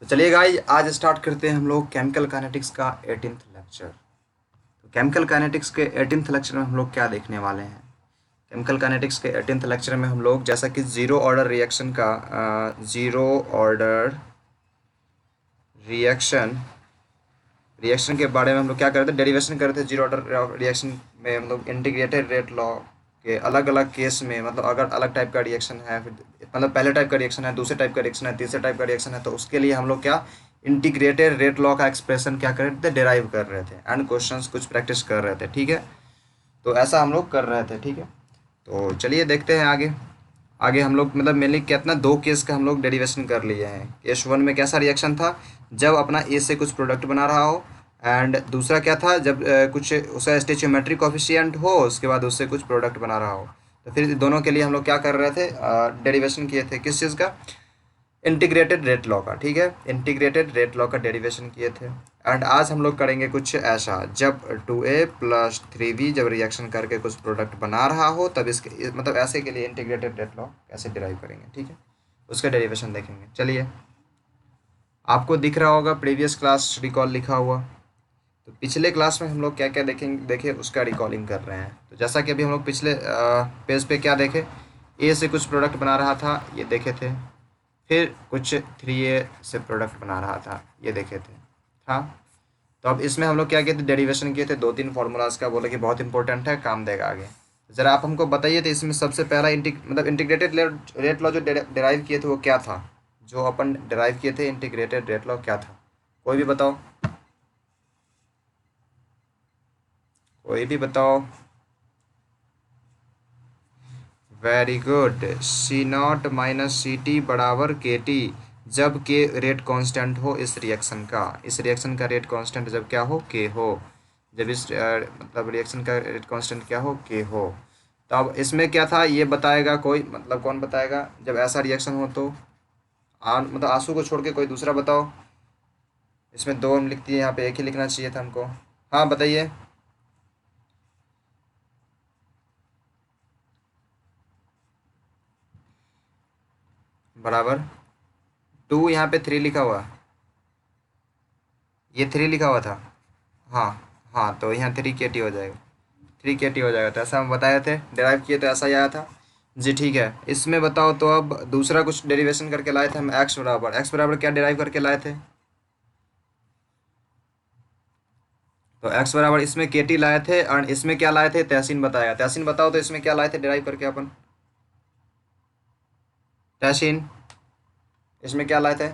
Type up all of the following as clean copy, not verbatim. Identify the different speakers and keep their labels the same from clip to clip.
Speaker 1: तो चलिए गाइस, आज स्टार्ट करते हैं हम लोग केमिकल काइनेटिक्स का 18th लेक्चर। तो केमिकल काइनेटिक्स के 18th लेक्चर में हम लोग क्या देखने वाले हैं? केमिकल काइनेटिक्स के 18th लेक्चर में हम लोग जैसा कि ज़ीरो ऑर्डर रिएक्शन का ज़ीरो ऑर्डर रिएक्शन रिएक्शन के बारे में हम लोग क्या कर रहे थे, डेरिवेशन कर रहे थे। जीरो ऑर्डर रिएक्शन में हम लोग इंटीग्रेटेड रेट लॉ के अलग अलग केस में, मतलब अगर अलग टाइप का रिएक्शन है, फिर मतलब पहले टाइप का रिएक्शन है, दूसरे टाइप का रिएक्शन है, तीसरे टाइप का रिएक्शन है, तो उसके लिए हम लोग क्या इंटीग्रेटेड रेट लॉ का एक्सप्रेशन क्या कर रहे थे, डिराइव कर रहे थे एंड क्वेश्चंस कुछ प्रैक्टिस कर रहे थे। ठीक है, तो ऐसा हम लोग कर रहे थे। ठीक है, तो चलिए देखते हैं आगे। आगे हम लोग मतलब मेनली कितना दो केस का हम लोग डेरिवेशन कर लिए हैं। केस वन में कैसा रिएक्शन था, जब अपना ए से कुछ प्रोडक्ट बना रहा हो, एंड दूसरा क्या था, जब कुछ उसका स्टेचियोमेट्रिक कोफिशिएंट हो, उसके बाद उससे कुछ प्रोडक्ट बना रहा हो। तो फिर दोनों के लिए हम लोग क्या कर रहे थे, डेरिवेशन किए थे किस चीज़ का, इंटीग्रेटेड रेट लॉ का। ठीक है, इंटीग्रेटेड रेट लॉ का डेरिवेशन किए थे। एंड आज हम लोग करेंगे कुछ ऐसा, जब 2a+3b जब रिएक्शन करके कुछ प्रोडक्ट बना रहा हो, तब इसके मतलब ऐसे के लिए इंटीग्रेटेड रेट लॉ कैसे डिराइव करेंगे। ठीक है, उसका डेरिवेशन देखेंगे। चलिए, आपको दिख रहा होगा प्रीवियस क्लास रिकॉल लिखा हुआ। तो पिछले क्लास में हम लोग क्या क्या देखे उसका रिकॉलिंग कर रहे हैं। तो जैसा कि अभी हम लोग पिछले पेज पे क्या देखे, ए से कुछ प्रोडक्ट बना रहा था, ये देखे थे। फिर कुछ 3a से प्रोडक्ट बना रहा था, ये देखे थे। हाँ, तो अब इसमें हम लोग क्या किए थे, डेरिवेशन किए थे दो तीन फार्मूलाज का। बोले कि बहुत इंपॉर्टेंट है, काम देगा आगे। ज़रा आप हमको बताइए, तो इसमें सबसे पहला मतलब इंटीग्रेटेड रेट लॉ जो डिराइव किए थे वो क्या था? जो अपन डिराइव किए थे इंटीग्रेटेड रेट लॉ क्या था? कोई भी बताओ, कोई भी बताओ। Very good, C naught minus C T बराबर के टी, जब के रेट कांस्टेंट हो इस रिएक्शन का। इस रिएक्शन का रेट कांस्टेंट जब क्या हो, के हो। जब इस मतलब रिएक्शन का रेट कांस्टेंट क्या हो, के हो। तो अब इसमें क्या था ये बताएगा कोई, मतलब कौन बताएगा जब ऐसा रिएक्शन हो तो? मतलब आंसू को छोड़ के कोई दूसरा बताओ। इसमें दो हम लिखती है, यहाँ पे एक ही लिखना चाहिए था हमको। हाँ बताइए। बराबर 2, यहाँ पे 3 लिखा हुआ, ये 3 लिखा हुआ था। हाँ, हाँ तो यहाँ 3 kT हो जाएगा, 3 kT हो जाएगा। तो ऐसा हम बताए थे, डिराइव किए तो ऐसा ही आया था जी। ठीक है, इसमें बताओ। तो अब दूसरा कुछ डेरिवेशन करके लाए थे हम, एक्स बराबर क्या डिराइव करके लाए थे? तो एक्स बराबर इसमें केटी लाए थे, और इसमें क्या लाए थे, तहसीन बताएगा। तहसीन बताओ तो इसमें क्या लाए थे डिराइव करके अपन? तहसीन, इसमें क्या लाए थे?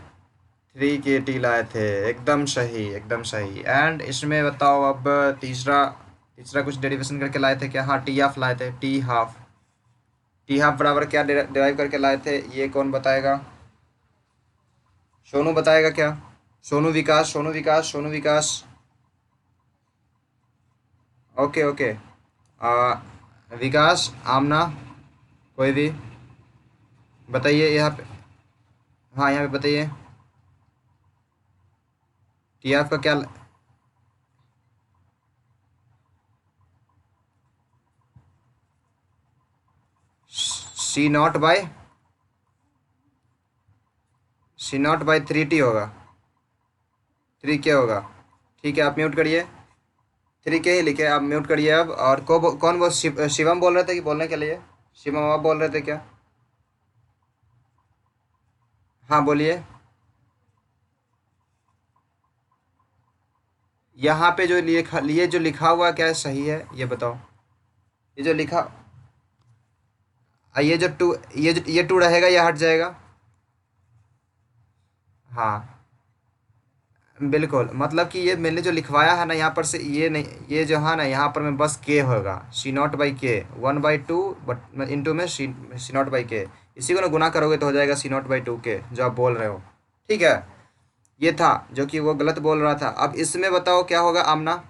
Speaker 1: 3 kT लाए थे, एकदम सही, एकदम सही। एंड इसमें बताओ अब तीसरा, तीसरा कुछ डेरिवेशन करके लाए थे क्या? हाँ, टी हाफ लाए थे, टी हाफ। टी हाफ बराबर क्या डिराइव करके लाए थे, ये कौन बताएगा? सोनू बताएगा क्या? सोनू विकास, सोनू विकास, सोनू विकास। ओके ओके, विकास, आमना, कोई भी बताइए यहाँ पे। हाँ, यहाँ पे बताइए, टी हाफ का क्या? C0/, C0/3T होगा। 3K होगा। ठीक है, आप म्यूट करिए। 3K ही लिखे, आप म्यूट करिए अब। और कौन वो शिवम बोल रहे थे कि बोलने के लिए? शिवम आप बोल रहे थे क्या? हाँ बोलिए। यहाँ पे जो ये जो लिखा हुआ क्या सही है ये बताओ? ये जो लिखा, ये जो टू, ये टू रहेगा या हट जाएगा? हाँ बिल्कुल, मतलब कि ये मैंने जो लिखवाया है ना यहाँ पर से, ये नहीं, ये जो है ना यहाँ पर में बस के होगा, C0/K, 1/2, बट इंटू में C0/K। इसी को ना गुना करोगे तो हो जाएगा C0/2K, जो आप बोल रहे हो। ठीक है, ये था जो कि वो गलत बोल रहा था। अब इसमें बताओ क्या होगा आमना,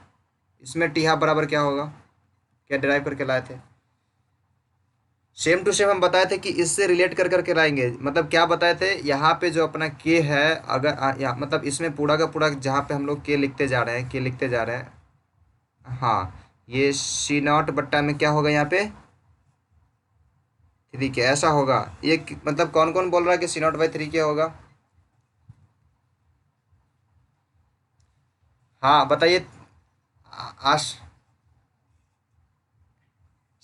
Speaker 1: इसमें टी हाफ बराबर क्या होगा, क्या डिराइव करके लाए थे? सेम टू सेम हम बताए थे कि इससे रिलेट कर करके लाएंगे। मतलब क्या बताए थे, यहाँ पे जो अपना के है, अगर यहाँ मतलब इसमें पूरा का पूरा जहाँ पे हम लोग के लिखते जा रहे हैं, के लिखते जा रहे हैं। हाँ, ये C0 बट्टा में क्या होगा यहाँ पे, 3K ऐसा होगा। ये मतलब कौन कौन बोल रहा है कि C0/3K होगा? हाँ बताइए। आश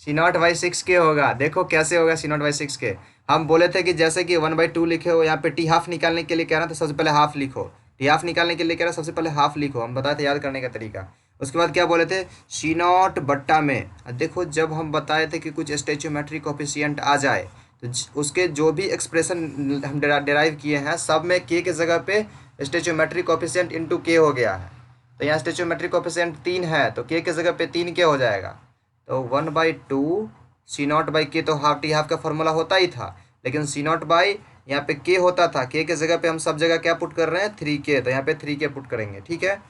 Speaker 1: C0/6 के होगा, देखो कैसे होगा C0/6 के। हम बोले थे कि जैसे कि 1/2 लिखे हो, यहाँ पे टी हाफ निकालने के लिए कह रहा था, सबसे पहले हाफ लिखो। टी हाफ निकालने के लिए कह रहा सबसे पहले हाफ लिखो, हम बताए थे याद करने का तरीका। उसके बाद क्या बोले थे, C0 में देखो जब हम बताए थे कि कुछ स्टेचोमेट्रिक कोफिशिएंट आ जाए तो उसके जो भी एक्सप्रेशन हम डेराइव किए हैं सब में के जगह पे स्टेचोमेट्रिक कोफिशिएंट इंटू के हो गया है। तो यहाँ स्टेचोमेट्रिक कोफिशिएंट 3 है तो के जगह पे 3 के हो जाएगा। तो 1/2 C0/K, तो हाफ टी हाफ का फॉर्मूला होता ही था, लेकिन C0 बाई यहाँ पे के होता था, के जगह पे हम सब जगह क्या पुट कर रहे हैं 3K, तो यहाँ पे 3K पुट करेंगे, ठीक है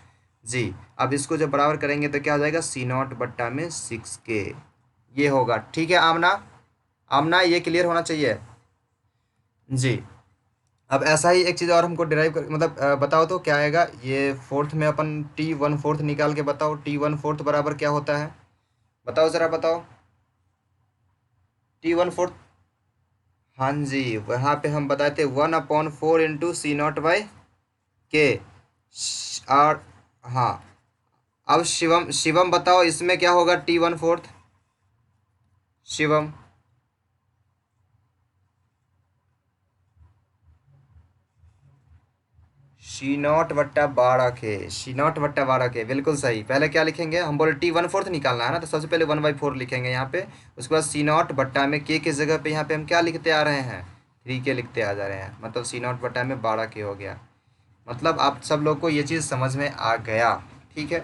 Speaker 1: जी। अब इसको जब बराबर करेंगे तो क्या हो जाएगा C0/6K, ये होगा, ठीक है। आमना आमना ये क्लियर होना चाहिए जी। अब ऐसा ही एक चीज़ और हमको डिराइव कर मतलब बताओ तो क्या आएगा, ये फोर्थ में अपन T1/4 निकाल के बताओ, T1/4 बराबर क्या होता है, बताओ ज़रा बताओ। T1/4, हाँ जी, वहाँ पे हम बताए थे 1/4 इंटू C0/K। और हाँ, अब शिवम शिवम बताओ इसमें क्या होगा T1/4, शिवम। C0/12 के बिल्कुल सही। पहले क्या लिखेंगे, हम बोले T1/4 निकालना है ना, तो सबसे पहले 1/4 लिखेंगे यहाँ पे। उसके बाद C0 में के जगह पे यहाँ पे हम क्या लिखते आ रहे हैं 3K लिखते आ जा रहे हैं, मतलब C0/12 हो गया। मतलब आप सब लोग को ये चीज़ समझ में आ गया, ठीक है,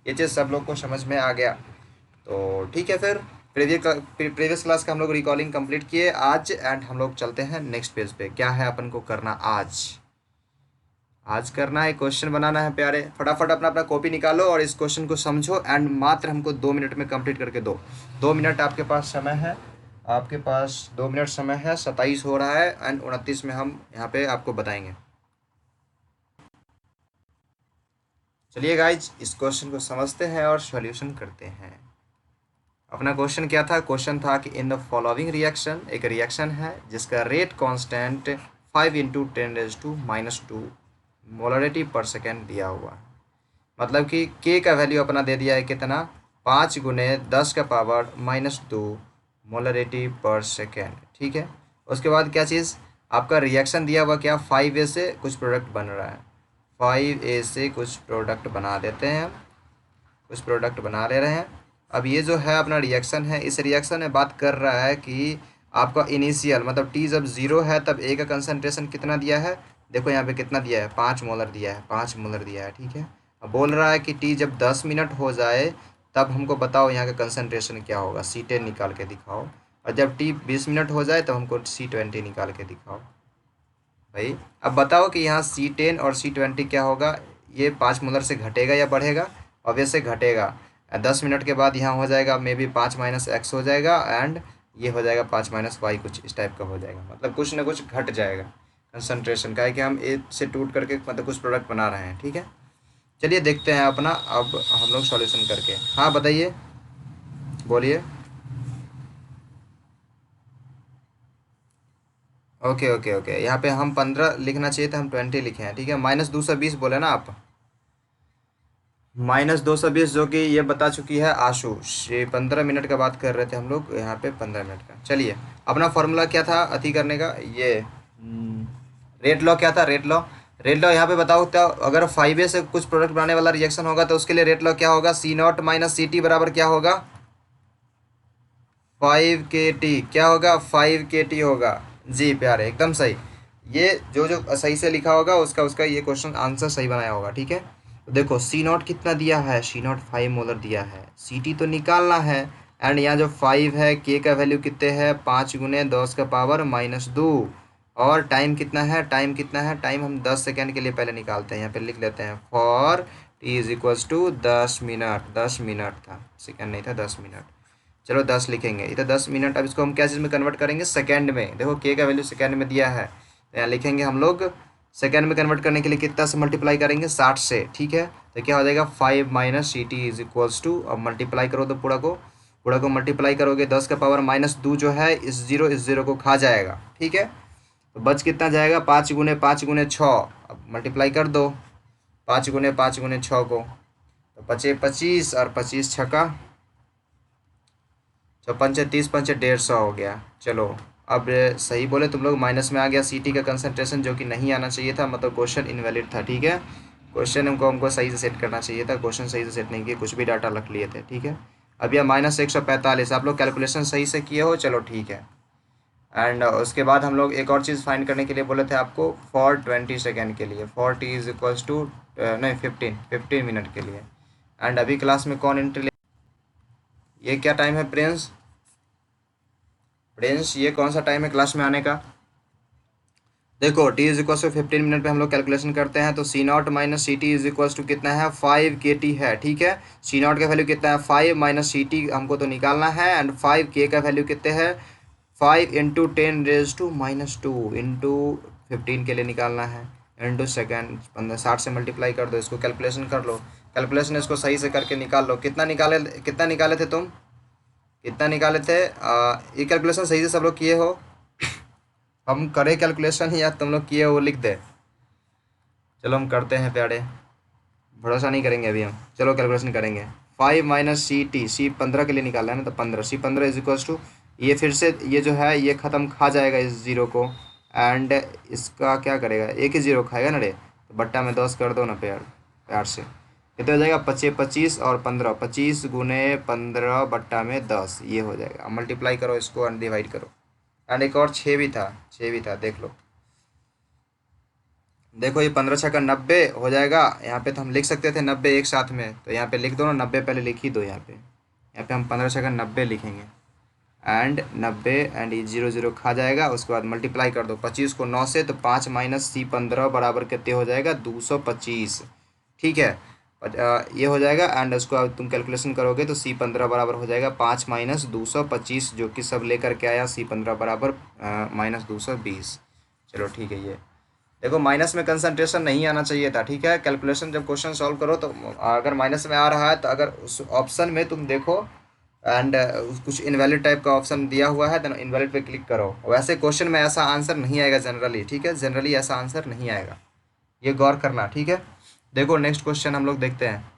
Speaker 1: ये चीज़ सब लोग को समझ में आ गया। तो ठीक है, फिर प्रीवियस क्लास का हम लोग रिकॉर्डिंग कंप्लीट किए आज, एंड हम लोग चलते हैं नेक्स्ट पेज पे। क्या है अपन को करना आज, आज करना है क्वेश्चन बनाना है प्यारे। फटाफट अपना अपना कॉपी निकालो और इस क्वेश्चन को समझो, एंड मात्र हमको 2 मिनट में कंप्लीट करके दो। 2 मिनट आपके पास समय है, आपके पास 2 मिनट समय है। 27 हो रहा है एंड 29 में हम यहाँ पे आपको बताएंगे। चलिए गाइज इस क्वेश्चन को समझते हैं और सॉल्यूशन करते हैं। अपना क्वेश्चन क्या था, क्वेश्चन था कि इन द फॉलोइंग रिएक्शन, एक रिएक्शन है जिसका रेट कांस्टेंट 5 × 10⁻² मोलरिटी पर सेकेंड दिया हुआ है। मतलब कि के का वैल्यू अपना दे दिया है कितना, 5 × 10⁻² मोलरिटी पर सेकेंड, ठीक है। उसके बाद क्या चीज़, आपका रिएक्शन दिया हुआ क्या, 5A से कुछ प्रोडक्ट बन रहा है, 5A से कुछ प्रोडक्ट बना देते हैं हम, कुछ प्रोडक्ट बना ले रहे हैं। अब ये जो है अपना रिएक्शन है, इस रिएक्शन में बात कर रहा है कि आपका इनिशियल मतलब टी जब 0 है तब ए का कंसनट्रेशन कितना दिया है, देखो यहाँ पे कितना दिया है 5 मोलर दिया है, 5 मोलर दिया है, ठीक है। अब बोल रहा है कि टी जब 10 मिनट हो जाए तब हमको बताओ यहाँ का कंसनट्रेशन क्या होगा, C10 निकाल के दिखाओ। और जब टी 20 मिनट हो जाए तब हमको C20 निकाल के दिखाओ। भाई अब बताओ कि यहाँ C10 और C20 क्या होगा, ये 5 मोलर से घटेगा या बढ़ेगा, ऑब्वियसली घटेगा। 10 मिनट के बाद यहाँ हो जाएगा मे बी 5 - x हो जाएगा, एंड ये हो जाएगा 5 - y, कुछ इस टाइप का हो जाएगा, मतलब कुछ ना कुछ घट जाएगा कंसनट्रेशन का, है कि हम ए से टूट करके मतलब कुछ प्रोडक्ट बना रहे हैं, ठीक है। चलिए देखते हैं अपना अब हम लोग सॉल्यूशन करके। हाँ बताइए, बोलिए। ओके ओके ओके, यहाँ पे हम 15 लिखना चाहिए था, हम 20 लिखे हैं, ठीक है। -220 बोले ना आप, -220 जो कि ये बता चुकी है आशु। ये 15 मिनट का बात कर रहे थे हम लोग यहाँ पे, 15 मिनट का। चलिए अपना फॉर्मूला क्या था अति करने का, ये रेट लॉ क्या था, रेट लॉ। रेट लॉ यहाँ पे बताओ, तो अगर 5A से कुछ प्रोडक्ट बनाने वाला रिएक्शन होगा तो उसके लिए रेट लॉ क्या होगा, C0 - CT बराबर क्या होगा 5KT, क्या होगा 5KT होगा जी प्यारे, एकदम सही। ये जो जो सही से लिखा होगा उसका उसका ये क्वेश्चन आंसर सही बनाया होगा, ठीक है। तो देखो C0 कितना दिया है, C0 5 मोलर दिया है, CT तो निकालना है, एंड यहाँ जो 5 है के का वैल्यू कितने है 5 × 10⁻², और टाइम कितना है, टाइम कितना है, टाइम हम 10 सेकेंड के लिए पहले निकालते हैं, यहाँ पे लिख लेते हैं फॉर T = 10 मिनट, 10 मिनट था, सेकेंड नहीं था, 10 मिनट। चलो 10 लिखेंगे, इधर 10 मिनट। अब इसको हम क्या चीज़ में कन्वर्ट करेंगे, सेकंड में। देखो के का वैल्यू सेकंड में दिया है, तो यहाँ लिखेंगे हम लोग सेकंड में कन्वर्ट करने के लिए कितना से मल्टीप्लाई करेंगे, 60 से, ठीक है। तो क्या हो जाएगा 5 - CT = अब मल्टीप्लाई करो तो पूरा को मल्टीप्लाई करोगे 10⁻² जो है इस जीरो को खा जाएगा, ठीक है। तो बच कितना जाएगा, 5 × 5 × 6, अब मल्टीप्लाई कर दो 5 × 5 × 6 को, तो 25 और 25 छक्का, 54 30 पंचे 150 हो गया। चलो अब सही बोले तुम लोग, माइनस में आ गया सीटी का कंसंट्रेशन, जो कि नहीं आना चाहिए था, मतलब क्वेश्चन इनवैलिड था। ठीक है, क्वेश्चन हमको सही से सेट करना चाहिए था, क्वेश्चन सही से सेट नहीं किए, कुछ भी डाटा रख लिए थे। ठीक है, अब यह -145 आप लोग कैलकुलेशन सही से किए हो, चलो ठीक है। एंड उसके बाद हम लोग एक और चीज़ फाइंड करने के लिए बोले थे आपको, फॉर 20 सेकेंड के लिए, for T is equals to नहीं 15 मिनट के लिए। एंड अभी क्लास में कौन एंट्री ले, ये क्या टाइम है प्रिंस? प्रिंस ये कौन सा टाइम है क्लास में आने का? देखो T is equals to 15 minute पे हम लोग कैलकुलेशन करते हैं, तो C naught minus C T is equals to कितना है, 5 KT है। ठीक है, सी नॉट का वैल्यू कितना है 5 माइनस सी टी हमको तो निकालना है, एंड 5 K का वैल्यू कितने है 5 इंटू 10⁻², इंटू 15 के लिए निकालना है, इंटू सेकेंड 15 60 से मल्टीप्लाई कर दो, इसको कैलकुलेशन कर लो, कैलकुलेशन इसको सही से करके निकाल लो। कितना निकाले थे तुम, कितना निकाले थे? ये कैलकुलेशन सही से सब लोग किए हो? हम करें कैलकुलेशन या तुम लोग किए हो वो लिख दे? चलो हम करते हैं प्यारे, भरोसा नहीं करेंगे अभी हम, चलो कैलकुलेशन करेंगे। 5 माइनस सी टी, सी 15 के लिए निकाला है ना, तो 15 सी 15 इज इक्वल्स टू, ये फिर से ये जो है ये ख़त्म खा जाएगा इस जीरो को, एंड इसका क्या करेगा, एक ही जीरो खाएगा ना रे, तो बट्टा में 10 कर दो ना प्यार, प्यार से कितना हो जाएगा 25 25 और 15, 25 गुने 15 बट्टा में 10, ये हो जाएगा। अब मल्टीप्लाई करो इसको एंड डिवाइड करो, एंड एक और 6 भी था, 6 भी था, देख लो। देखो ये 15 छक्का 90 हो जाएगा, यहाँ पे तो हम लिख सकते थे 90 एक साथ में, तो यहाँ पे लिख दो ना 90, पहले लिख ही दो यहाँ पे हम 15 छक्का 90 लिखेंगे, एंड 90 एंड ये 0 0 खा जाएगा, उसके बाद मल्टीप्लाई कर दो 25 को 9 से, तो 5 माइनस सी 15 बराबर कितने हो जाएगा 225। ठीक है, ये हो जाएगा, एंड उसको अब तुम कैलकुलेशन करोगे तो सी 15 बराबर हो जाएगा 5 माइनस 225, जो कि सब लेकर के आया सी 15 बराबर -220। चलो ठीक है, ये देखो माइनस में कंसंट्रेशन नहीं आना चाहिए था। ठीक है, कैलकुलेशन जब क्वेश्चन सॉल्व करो तो अगर माइनस में आ रहा है, तो अगर उस ऑप्शन में तुम देखो एंड कुछ इनवैलिड टाइप का ऑप्शन दिया हुआ है, तो इनवैलिड पे क्लिक करो। वैसे क्वेश्चन में ऐसा आंसर नहीं आएगा जनरली, ठीक है, जनरली ऐसा आंसर नहीं आएगा, ये गौर करना। ठीक है, देखो नेक्स्ट क्वेश्चन हम लोग देखते हैं।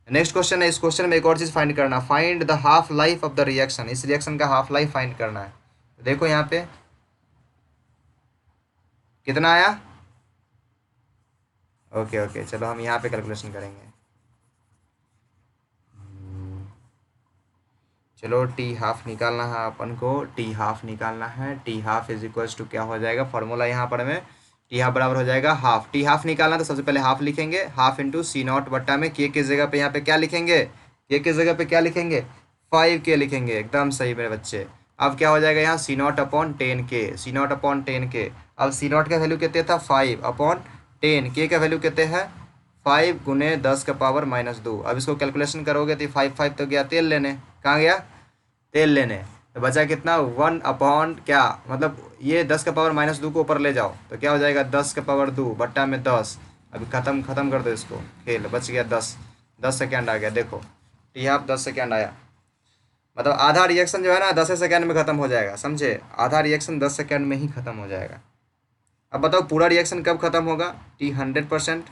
Speaker 1: नेक्स्ट क्वेश्चन है, इस क्वेश्चन में एक और चीज़ फाइंड करना, find the half life of the reaction, इस रिएक्शन का हाफ लाइफ फाइंड करना है। देखो यहाँ पे कितना आया, ओके ओके, चलो हम यहाँ पे कैलकुलेशन करेंगे। चलो टी हाफ निकालना है अपन को, टी हाफ निकालना है, T half is equals to क्या हो जाएगा, फॉर्मूला यहाँ पर हमें टी हाफ बराबर हो जाएगा हाफ, टी हाफ निकालना तो सबसे पहले हाफ लिखेंगे, हाफ इंटू सी नॉट बट्टा में के जगह पे यहाँ पे क्या लिखेंगे, के जगह पे क्या लिखेंगे 5 K लिखेंगे, एकदम सही मेरे बच्चे। अब क्या हो जाएगा यहाँ C naught upon 10 K, C naught upon 10 K, अब सी नॉट का वैल्यू कितने था 5 अपॉन 10, के का वैल्यू कितने है 5 गुने 10 का पावर -2। अब इसको कैलकुलेशन करोगे तो 5 5 तो गया तेल लेने, कहाँ गया तेल लेने, तो बचा कितना 1 अपॉन क्या, मतलब ये 10 का पावर -2 को ऊपर ले जाओ तो क्या हो जाएगा 10 का पावर 2 बट्टा में 10। अभी खत्म कर दो इसको, खेल बच गया 10 सेकेंड आ गया। देखो टी हाफ 10 सेकेंड आया, मतलब आधा रिएक्शन जो है ना 10 सेकेंड में ख़त्म हो जाएगा, समझे, आधा रिएक्शन 10 सेकेंड में ही ख़त्म हो जाएगा। अब बताओ पूरा रिएक्शन कब ख़त्म होगा, टी 100%।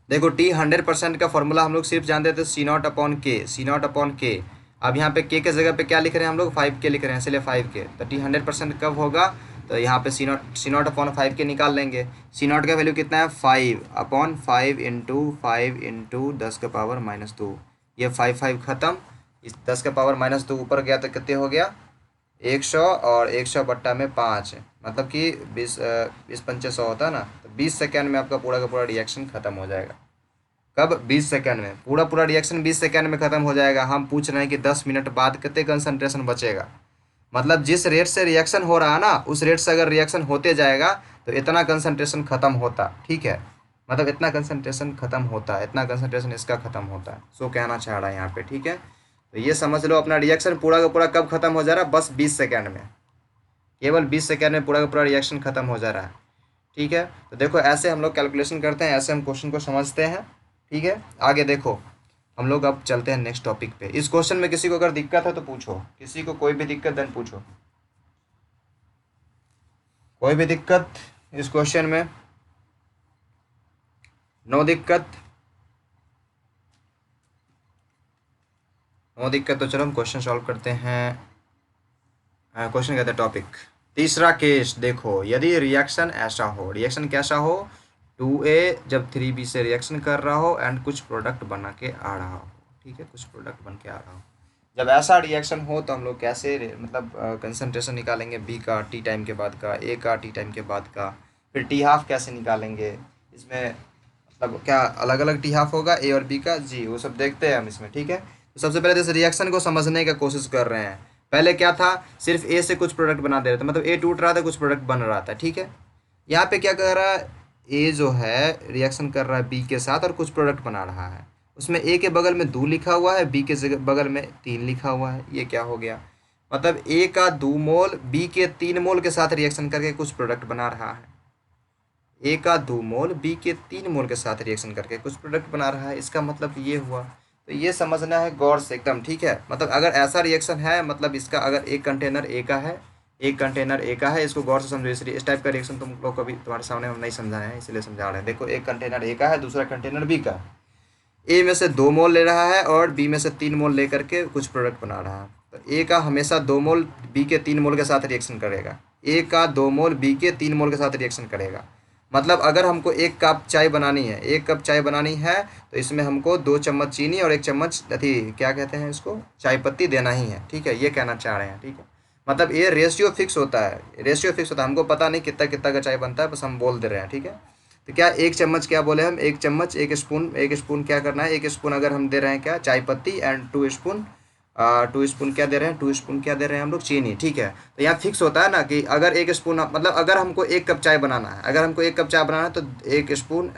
Speaker 1: देखो टी 100% का फॉर्मूला हम लोग सिर्फ जानते थे सी नॉट अपॉन के, सी नॉट अपॉन के। अब यहाँ पे के जगह पे क्या लिख रहे हैं हम लोग 5 K लिख रहे हैं, इसलिए 5 K, तो टी 100% कब होगा, तो यहाँ पे सी नॉट अपॉन 5 K निकाल लेंगे। सी नॉट का वैल्यू कितना है 5 अपॉन 5 इंटू 10 का पावर -2, ये 5 5 ख़त्म, इस 10 का पावर -2 ऊपर गया तो कितने हो गया 100, और 100 बट्टा में 5, मतलब कि 20 पंचे 100 होता है ना, तो 20 सेकेंड में आपका पूरा का पूरा रिएक्शन ख़त्म हो जाएगा। कब 20 सेकेंड में, पूरा रिएक्शन 20 सेकेंड में ख़त्म हो जाएगा। हम पूछ रहे हैं कि 10 मिनट बाद कितने कंसंट्रेशन बचेगा, मतलब जिस रेट से रिएक्शन हो रहा है ना उस रेट से अगर रिएक्शन होते जाएगा तो इतना कंसंट्रेशन ख़त्म होता। ठीक है, मतलब इतना कंसंट्रेशन ख़त्म होता है, इतना कंसंट्रेशन इसका ख़त्म होता है, सो कहना चाह रहा है यहाँ पे। ठीक है, तो ये समझ लो अपना रिएक्शन पूरा का पूरा कब ख़त्म हो जा रहा है, बस 20 सेकेंड में, केवल 20 सेकेंड में पूरा का पूरा रिएक्शन ख़त्म हो जा रहा है। ठीक है, तो देखो ऐसे हम लोग कैलकुलेशन करते हैं, ऐसे हम क्वेश्चन को समझते हैं। ठीक है, आगे देखो हम लोग अब चलते हैं नेक्स्ट टॉपिक पे। इस क्वेश्चन में किसी को अगर दिक्कत है तो पूछो, किसी को कोई भी दिक्कत देन पूछो, कोई भी दिक्कत इस क्वेश्चन में, नो दिक्कत। नो दिक्कत। तो चलो हम क्वेश्चन सॉल्व करते हैं। क्वेश्चन कहते हैं टॉपिक। तीसरा केस देखो, यदि रिएक्शन ऐसा हो, रिएक्शन कैसा हो, 2A जब 3B से रिएक्शन कर रहा हो एंड कुछ प्रोडक्ट बना के आ रहा हो, ठीक है, कुछ प्रोडक्ट बन के आ रहा हो। जब ऐसा रिएक्शन हो तो हम लोग कैसे मतलब कंसंट्रेशन निकालेंगे बी का टी टाइम के बाद का, ए का टी टाइम के बाद का, फिर टी हाफ कैसे निकालेंगे, इसमें मतलब क्या अलग अलग टी हाफ होगा ए और बी का, जी वो सब देखते हैं हम इसमें, ठीक है। तो सबसे पहले जैसे रिएक्शन को समझने का कोशिश कर रहे हैं। पहले क्या था, सिर्फ ए से कुछ प्रोडक्ट बना दे रहे थे, मतलब ए टूट रहा था, कुछ प्रोडक्ट बन रहा था, ठीक है। यहाँ पे क्या कर रहा है, ए जो है रिएक्शन कर रहा है बी के साथ और कुछ प्रोडक्ट बना रहा है। उसमें ए के बगल में 2 लिखा हुआ है, बी के बगल में 3 लिखा हुआ है। ये क्या हो गया, मतलब ए का 2 मोल बी के 3 मोल के साथ रिएक्शन करके कुछ प्रोडक्ट बना रहा है। ए का 2 मोल बी के 3 मोल के साथ रिएक्शन करके कुछ प्रोडक्ट बना रहा है। इसका मतलब ये हुआ। तो ये समझना है गौर से एकदम, ठीक है। मतलब अगर ऐसा रिएक्शन है, मतलब इसका अगर एक कंटेनर ए का है, एक कंटेनर ए का है, इसको गौर से समझो। इस टाइप का रिएक्शन तुम लोग कभी तुम्हारे सामने हम नहीं समझाए हैं, इसलिए समझा रहे हैं। देखो, एक कंटेनर ए का है, दूसरा कंटेनर बी का है। ए में से 2 मोल ले रहा है और बी में से 3 मोल लेकर के कुछ प्रोडक्ट बना रहा है। तो ए का हमेशा 2 मोल बी के 3 मोल के साथ रिएक्शन करेगा। ए का 2 मोल बी के 3 मोल के साथ रिएक्शन करेगा। मतलब अगर हमको 1 कप चाय बनानी है, 1 कप चाय बनानी है, तो इसमें हमको 2 चम्मच चीनी और 1 चम्मच अथी क्या कहते हैं इसको, चाय पत्ती देना ही है, ठीक है। ये कहना चाह रहे हैं, ठीक है। मतलब ये रेशियो फिक्स होता है, रेशियो फिक्स होता है। हमको पता नहीं कितना कितना का चाय बनता है, बस हम बोल दे रहे हैं, ठीक है। तो क्या 1 चम्मच, क्या बोले हम, 1 चम्मच, 1 स्पून, 1 स्पून क्या करना है, 1 स्पून अगर हम दे रहे हैं क्या, चाय पत्ती, एंड 2 स्पून, 2 स्पून क्या दे रहे हैं, 2 स्पून क्या दे रहे हैं हम लोग, चीनी, ठीक है। तो यहाँ फिक्स होता है ना कि अगर 1 स्पून, मतलब अगर हमको 1 कप चाय बनाना है, अगर हमको 1 कप चाय बनाना है तो 1 स्पून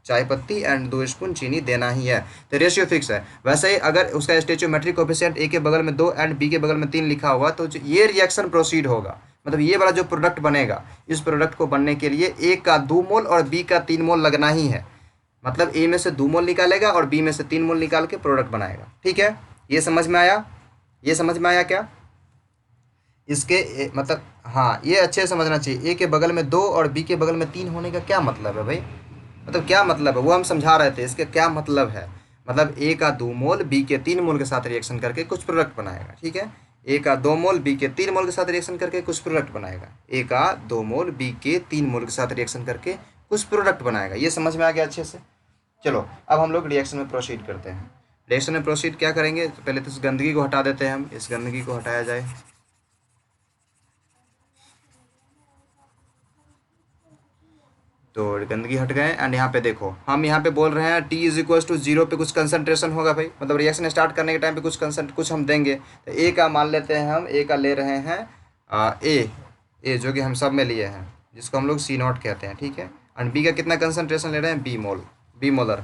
Speaker 1: चाय पत्ती एंड 2 स्पून चीनी देना ही है। तो रेशियो फिक्स है। वैसे ही अगर उसका स्टोइचोमेट्रिक कोएफिशिएंट ए के बगल में 2 एंड बी के बगल में 3 लिखा हुआ, तो ये रिएक्शन प्रोसीड होगा। मतलब ये वाला जो प्रोडक्ट बनेगा, इस प्रोडक्ट को बनने के लिए ए का 2 मोल और बी का 3 मोल लगना ही है। मतलब ए में से 2 मोल निकालेगा और बी में से 3 मोल निकाल के प्रोडक्ट बनाएगा, ठीक है। ये समझ में आया, ये समझ में आया क्या इसके मतलब, हाँ ये अच्छे से समझना चाहिए। ए के बगल में 2 और बी के बगल में 3 होने का क्या मतलब है भाई, मतलब क्या मतलब है वो हम समझा रहे थे। इसके क्या मतलब है, मतलब ए का 2 मोल बी के 3 मोल के साथ रिएक्शन करके कुछ प्रोडक्ट बनाएगा, ठीक है। ए का 2 मोल बी के 3 मोल के साथ रिएक्शन करके कुछ प्रोडक्ट बनाएगा। ए का 2 मोल बी के 3 मोल के साथ रिएक्शन करके कुछ प्रोडक्ट बनाएगा। ये समझ में आ गया अच्छे से। चलो अब हम लोग रिएक्शन में प्रोसीड करते हैं। रिएक्शन में प्रोसीड क्या करेंगे, तो पहले तो इस गंदगी को हटा देते हैं हम, इस गंदगी को हटाया जाए। तो गंदगी हट गए एंड यहाँ पे देखो, हम यहाँ पे बोल रहे हैं टी इज इक्वल टू 0 पे कुछ कंसंट्रेशन होगा भाई, मतलब रिएक्शन स्टार्ट करने के टाइम पे कुछ हम देंगे। तो ए का मान लेते हैं हम, ए का ले रहे हैं ए जो कि हम सब में लिए हैं, जिसको हम लोग C0 कहते हैं, ठीक है। एंड बी का कितना कंसंट्रेशन ले रहे हैं, बी मोलर।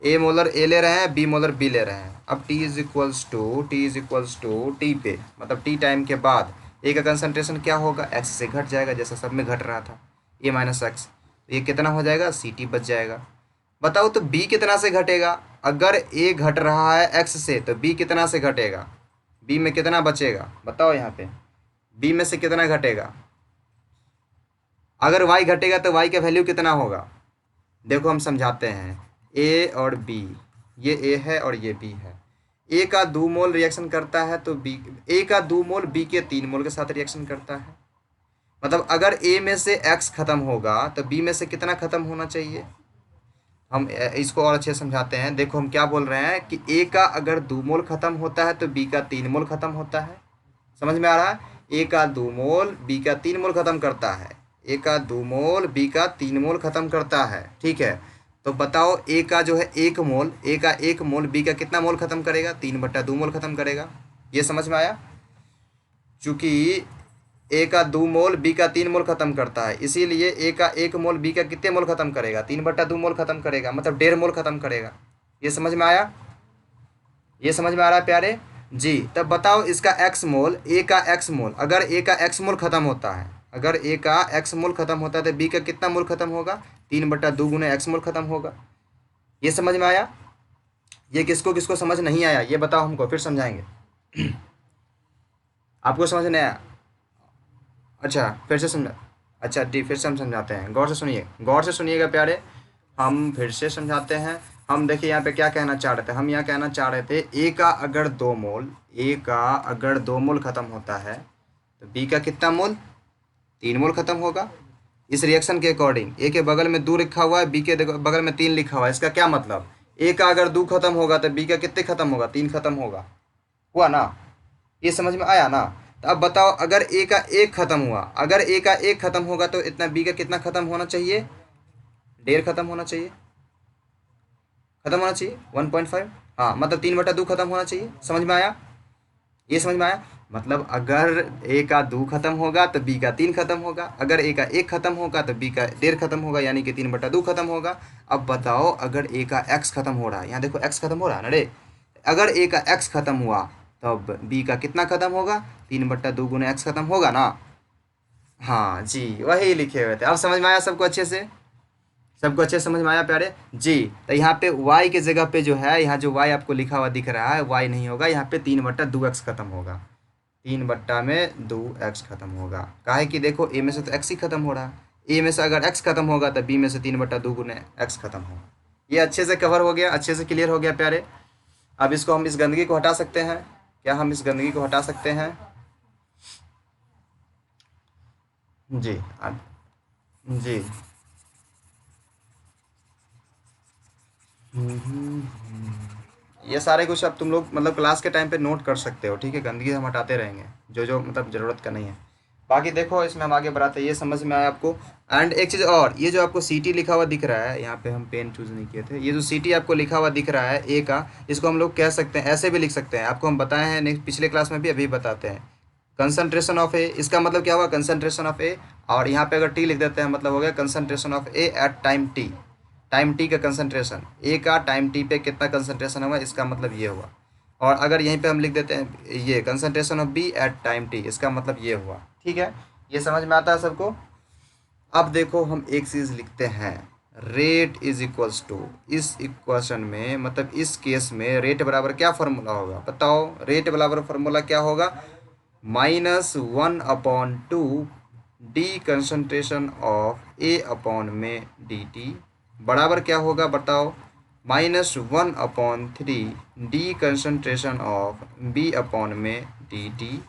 Speaker 1: ए मोलर ए ले रहे हैं, बी मोलर बी ले रहे हैं। अब T is equals to T पे, मतलब टी टाइम के बाद ए का कंसंट्रेशन क्या होगा, एक्स से घट जाएगा, जैसा सब में घट रहा था, ए माइनस एक्स। तो ये कितना हो जाएगा, सी टी बच जाएगा। बताओ तो बी कितना से घटेगा, अगर ए घट रहा है एक्स से तो बी कितना से घटेगा, बी में कितना बचेगा बताओ, यहाँ पे बी में से कितना घटेगा। अगर वाई घटेगा तो वाई का वैल्यू कितना होगा, देखो हम समझाते हैं। ए और बी, ये ए है और ये बी है। ए का 2 मोल रिएक्शन करता है तो बी, ए का 2 मोल बी के 3 मोल के साथ रिएक्शन करता है। मतलब अगर ए में से एक्स खत्म होगा तो बी में से कितना खत्म होना चाहिए। हम इसको और अच्छे से समझाते हैं। देखो हम क्या बोल रहे हैं कि ए का अगर 2 मोल खत्म होता है तो बी का 3 मोल खत्म होता है। समझ में आ रहा है, ए का 2 मोल बी का 3 मोल खत्म करता है, ए का 2 मोल बी का 3 मोल खत्म करता है, ठीक है। तो बताओ ए का जो है 1 मोल, ए का 1 मोल बी का कितना मोल खत्म करेगा, 3/2 मोल खत्म करेगा। ये समझ में आया, चूंकि ए का 2 मोल बी का 3 मोल खत्म करता है, इसीलिए ए का 1 मोल बी का कितने मोल खत्म करेगा, 3/2 मोल खत्म करेगा, मतलब 1.5 मोल खत्म करेगा। ये समझ में आया, ये समझ में आ रहा है प्यारे जी। तब बताओ इसका एक्स मोल, ए का एक्स मोल, अगर ए का एक्स मोल खत्म होता है, अगर ए का एक्स मोल खत्म होता है तो बी का कितना मोल खत्म होगा, 3/2 गुने एक्स मोल खत्म होगा। ये समझ में आया। ये किसको किसको समझ नहीं आया ये बताओ हमको, फिर समझाएंगे। आपको समझ नहीं आया, अच्छा फिर से समझा, अच्छा डी फिर से हम समझाते हैं, गौर से सुनिए, गौर से सुनिएगा प्यारे। हम फिर से समझाते हैं। हम देखिए यहाँ पे क्या कहना चाह रहे थे, हम यहाँ कहना चाह रहे थे ए का अगर 2 मोल, ए का अगर 2 मोल ख़त्म होता है तो बी का कितना मोल, 3 मोल ख़त्म होगा। इस रिएक्शन के अकॉर्डिंग ए के बगल में 2 लिखा हुआ है, बी के बगल में 3 लिखा हुआ है। इसका क्या मतलब, ए का अगर 2 खत्म होगा तो बी का कितने खत्म होगा, 3 खत्म होगा। हुआ ना, ये समझ में आया ना। तो अब बताओ, अगर ए का 1 खत्म हुआ, अगर ए का 1 खत्म होगा तो इतना बी का कितना खत्म होना चाहिए, 1.5 खत्म होना चाहिए, खत्म होना चाहिए 1.5। हाँ मतलब 3/2 खत्म होना चाहिए। समझ में आया, ये समझ में आया। मतलब अगर ए का 2 खत्म होगा तो बी का 3 खत्म होगा, अगर ए का 1 खत्म होगा तो बी का 1.5 खत्म होगा, यानी कि 3/2 खत्म होगा। अब बताओ, अगर ए का x खत्म हो रहा है, यहाँ देखो x खत्म हो रहा है ना रे, अगर ए का x खत्म हुआ तब बी का कितना खत्म होगा, 3/2 गुने x खत्म होगा ना। हाँ जी, वही लिखे हुए थे। अब समझ में आया सबको अच्छे से, सबको अच्छे से समझ में आया प्यारे जी। तो यहाँ पे y के जगह पे जो है, यहाँ जो y आपको लिखा हुआ दिख रहा है, y नहीं होगा, यहाँ पे 3/2x खत्म होगा, 3/2x खत्म होगा। काहे कि देखो ए में से तो x ही खत्म हो रहा है, ए में से अगर x खत्म होगा तो बी में से 3/2 गुने x खत्म होगा। ये अच्छे से कवर हो गया, अच्छे से क्लियर हो गया प्यारे। अब इसको हम, इस गंदगी को हटा सकते हैं क्या, हम इस गंदगी को हटा सकते हैं जी। जी ये सारे कुछ अब तुम लोग मतलब क्लास के टाइम पे नोट कर सकते हो, ठीक है। गंदगी हम हटाते रहेंगे, जो जो मतलब ज़रूरत का नहीं है। बाकी देखो इसमें हम आगे बढ़ाते हैं, ये समझ में आया आपको। एंड एक चीज़ और, ये जो आपको सी टी लिखा हुआ दिख रहा है, यहाँ पे हम पेन चूज़ नहीं किए थे, ये जो सी टी आपको लिखा हुआ दिख रहा है ए का, इसको हम लोग कह सकते हैं, ऐसे भी लिख सकते हैं, आपको हम बताए हैं नेक्स्ट पिछले क्लास में भी, अभी बताते हैं। कंसनट्रेशन ऑफ ए, इसका मतलब क्या हुआ, कंसनट्रेशन ऑफ ए, और यहाँ पे अगर टी लिख देते हैं मतलब हो गया concentration of A at time T, time T का कंसनट्रेशन, ए का टाइम टी पे कितना कंसनट्रेशन हुआ, इसका मतलब ये हुआ। और अगर यहीं पे हम लिख देते हैं ये concentration of B at time T, इसका मतलब ये हुआ। ठीक है, ये समझ में आता है सबको। अब देखो हम एक चीज़ लिखते हैं, रेट इज इक्वल्स टू, इस इक्वेशन में मतलब इस केस में रेट बराबर क्या फार्मूला होगा, बताओ। रेट बराबर फार्मूला क्या होगा, -1/2 D concentration of A upon में डी टी बराबर क्या होगा बताओ, -1/3 D concentration of B upon में डी टी।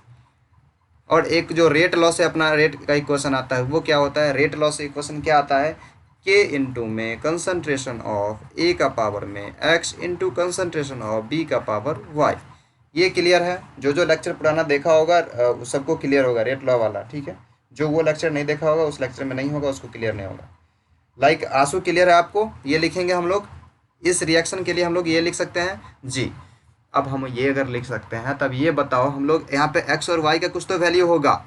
Speaker 1: और एक जो रेट लॉस है, अपना रेट का इक्वेशन आता है, वो क्या होता है, रेट लॉस इक्वेशन क्या आता है, के इंटू में कंसनट्रेशन ऑफ ए का पावर में X into concentration of B का पावर वाई। ये क्लियर है, जो जो लेक्चर पुराना देखा होगा उस सबको क्लियर होगा रेट लॉ वाला, ठीक है। जो वो लेक्चर नहीं देखा होगा उस लेक्चर में नहीं होगा, उसको क्लियर नहीं होगा। लाइक आंसू क्लियर है आपको, ये लिखेंगे हम लोग, इस रिएक्शन के लिए हम लोग ये लिख सकते हैं जी। अब हम ये अगर लिख सकते हैं तब ये बताओ, हम लोग यहाँ पे एक्स और वाई का कुछ तो वैल्यू होगा।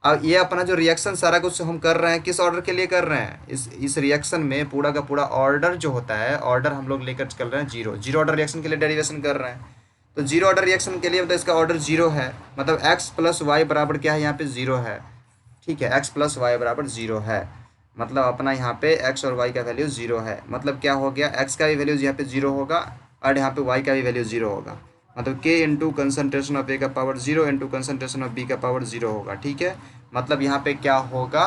Speaker 1: अब ये अपना जो रिएक्शन सारा कुछ हम कर रहे हैं, किस ऑर्डर के लिए कर रहे हैं, इस रिएक्शन में पूरा का पूरा ऑर्डर जो होता है, ऑर्डर हम लोग लेकर चल रहे हैं जीरो, जीरो ऑर्डर रिएक्शन के लिए डेरिवेशन कर रहे हैं। तो जीरो ऑर्डर रिएक्शन के लिए मतलब इसका ऑर्डर जीरो है, मतलब एक्स प्लस वाई बराबर क्या है, यहाँ पे जीरो है, ठीक है। एक्स प्लस वाई बराबर जीरो है, मतलब अपना यहाँ पे एक्स और वाई का वैल्यू जीरो है। मतलब क्या हो गया, एक्स का भी वैल्यू यहाँ पे जीरो होगा और यहाँ पे वाई का भी वैल्यू जीरो होगा। मतलब के इंटू कंसनट्रेशन ऑफ ए का power zero into concentration of B का पावर जीरो होगा, ठीक है। मतलब यहाँ पे क्या होगा,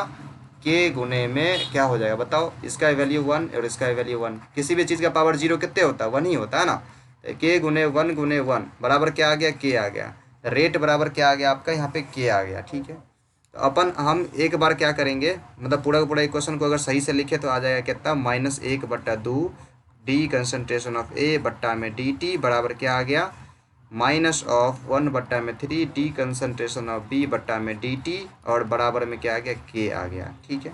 Speaker 1: के गुने में क्या हो जाएगा बताओ, इसका वैल्यू 1 और इसका वैल्यू 1। किसी भी चीज़ का पावर जीरो कितने होता है, 1 ही होता है ना। के गुने 1 गुने 1 बराबर क्या आ गया, के आ गया। रेट बराबर क्या आ गया आपका, यहाँ पे के आ गया, ठीक है। तो अपन हम एक बार क्या करेंगे, मतलब पूरा का पूरा इक्वेशन को अगर सही से लिखे तो आ जाएगा कितना, -1/2 डी कंसनट्रेशन ऑफ ए बट्टा में डी टी बराबर क्या आ गया, -1/3 डी कंसनट्रेशन ऑफ बी बट्टा में डी टी, और बराबर में क्या आ गया, के आ गया, ठीक है।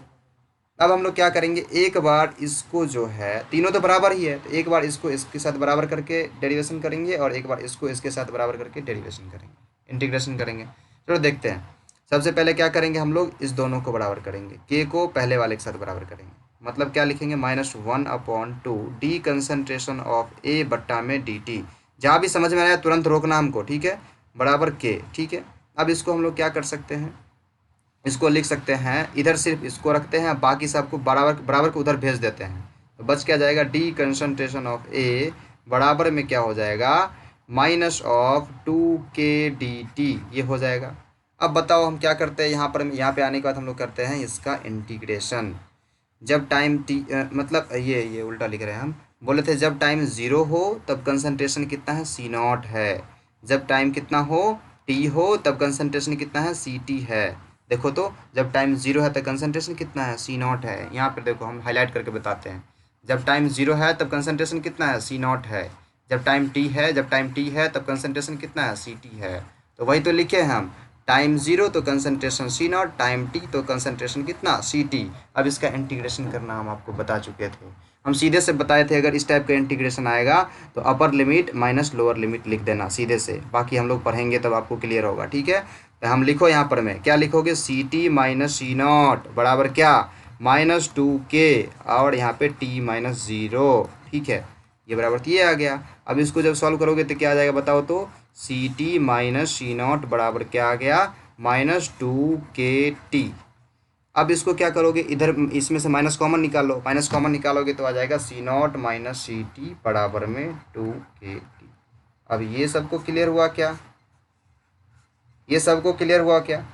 Speaker 1: अब हम लोग क्या करेंगे, एक बार इसको जो है, तीनों तो बराबर ही है, तो एक बार इसको इसके साथ बराबर करके डेरिवेशन करेंगे और एक बार इसको इसके साथ बराबर करके डेरिवेशन करेंगे, इंटीग्रेशन करेंगे। चलो देखते हैं। सबसे पहले क्या करेंगे, हम लोग इस दोनों को बराबर करेंगे, के को पहले वाले के साथ बराबर करेंगे, मतलब क्या लिखेंगे, -1/2 डी कंसनट्रेशन ऑफ ए बट्टा में डी टी। जहाँ भी समझ में आया तुरंत रोकना हमको, ठीक है, बराबर के, ठीक है। अब इसको हम लोग क्या कर सकते हैं, इसको लिख सकते हैं, इधर सिर्फ इसको रखते हैं, बाकी सबको बराबर बराबर को उधर भेज देते हैं, तो बच क्या जाएगा, डी कंसनट्रेशन ऑफ ए बराबर में क्या हो जाएगा, -2 के डी टी, ये हो जाएगा। अब बताओ हम क्या करते हैं, यहाँ पर यहाँ पे आने के बाद हम लोग करते हैं इसका इंटीग्रेशन। जब टाइम टी मतलब ये उल्टा लिख रहे हैं हम, बोले थे जब टाइम ज़ीरो हो तब कंसंट्रेशन कितना है, सी नॉट है। जब टाइम कितना हो, टी हो, तब कंसंट्रेशन कितना है, सी टी है। देखो तो जब टाइम ज़ीरो है तो कंसंट्रेशन कितना है, सी नॉट है। यहाँ पर देखो हम हाईलाइट करके बताते हैं। जब टाइम ज़ीरो है तब कंसंट्रेशन कितना है, सी नॉट है। जब टाइम टी है, जब टाइम टी है तब कंसंट्रेशन कितना है, सी टी है। तो वही तो लिखे हैं हम, टाइम ज़ीरो तो concentration C naught, time T तो कंसंट्रेशन कितना, सी टी। अब इसका इंटीग्रेशन करना हम आपको बता चुके थे। हम सीधे से बताए थे अगर इस टाइप का इंटीग्रेशन आएगा तो upper limit minus lower limit लिख देना सीधे से, बाकी हम लोग पढ़ेंगे तब आपको क्लियर होगा। ठीक है, तो हम लिखो यहाँ पर में क्या लिखोगे, C T minus C naught बराबर क्या, -2k, और यहाँ पे t माइनस ज़ीरो। ठीक है, ये बराबर तो ये आ गया। अब इसको जब सॉल्व करोगे तो क्या आ जाएगा बताओ तो, C T minus C naught बराबर क्या आ गया, -2k t। अब इसको क्या करोगे, इधर इसमें से माइनस कॉमन निकालो, माइनस कॉमन निकालोगे तो आ जाएगा सी नॉट माइनस सी टी बराबर में 2k t। अब ये सबको क्लियर हुआ क्या, ये सबको क्लियर हुआ क्या?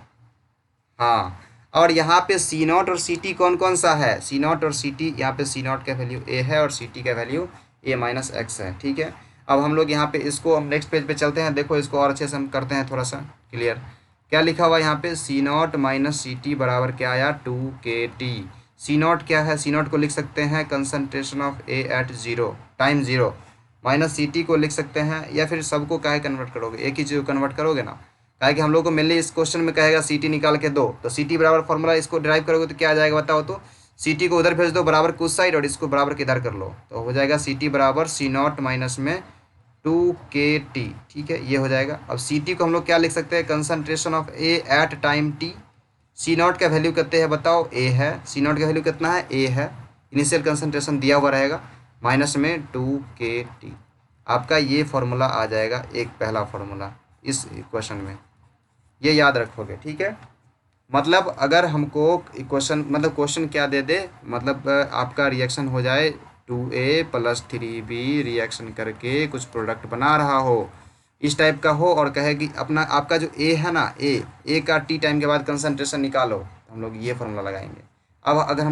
Speaker 1: हाँ, और यहाँ पे सी नॉट और सी टी कौन कौन सा है, सी नॉट और सी टी, यहाँ पे सी नॉट का वैल्यू ए है और सी टी का वैल्यू ए माइनस एक्स है। ठीक है, अब हम लोग यहाँ पे इसको हम नेक्स्ट पेज पे चलते हैं। देखो इसको और अच्छे से हम करते हैं थोड़ा सा क्लियर। क्या लिखा हुआ है यहाँ पे, सी नॉट माइनस सी टी बराबर क्या आया, 2k t। सी नॉट क्या है, सी नॉट को लिख सकते हैं concentration of A at zero, time zero, minus C T को लिख सकते हैं, या फिर सबको क्या कन्वर्ट करोगे, एक ही चीज़ को कन्वर्ट करोगे ना। क्या है कि हम लोग को मेनली इस क्वेश्चन में कहेगा सी टी निकाल के दो, तो सी टी बराबर फॉर्मूला इसको ड्राइव करोगे तो क्या आ जाएगा बताओ तो, सी टी को उधर भेज दो बराबर कुछ साइड और इसको बराबर किधर कर लो, तो हो जाएगा सी टी बराबर सी नॉट माइनस में 2k t। ठीक है, ये हो जाएगा। अब सी टी को हम लोग क्या लिख सकते हैं, concentration of A at time T. C naught का वैल्यू कितने है बताओ, ए है, सी नॉट का वैल्यू कितना है, ए है, इनिशियल कंसनट्रेशन दिया हुआ रहेगा, माइनस में 2k t। आपका ये फॉर्मूला आ जाएगा, एक पहला फॉर्मूला इस क्वेश्चन में, ये याद रखोगे। ठीक है, मतलब अगर हमको क्वेश्चन, मतलब क्वेश्चन क्या दे दे, मतलब आपका रिएक्शन हो जाए 2a प्लस 3b रिएक्शन करके कुछ प्रोडक्ट बना रहा हो, इस टाइप का हो, और कहे कि अपना आपका जो ए है ना, ए का टी टाइम के बाद कंसंट्रेशन निकालो, तो हम लोग ये फॉर्मूला लगाएंगे। अब अगर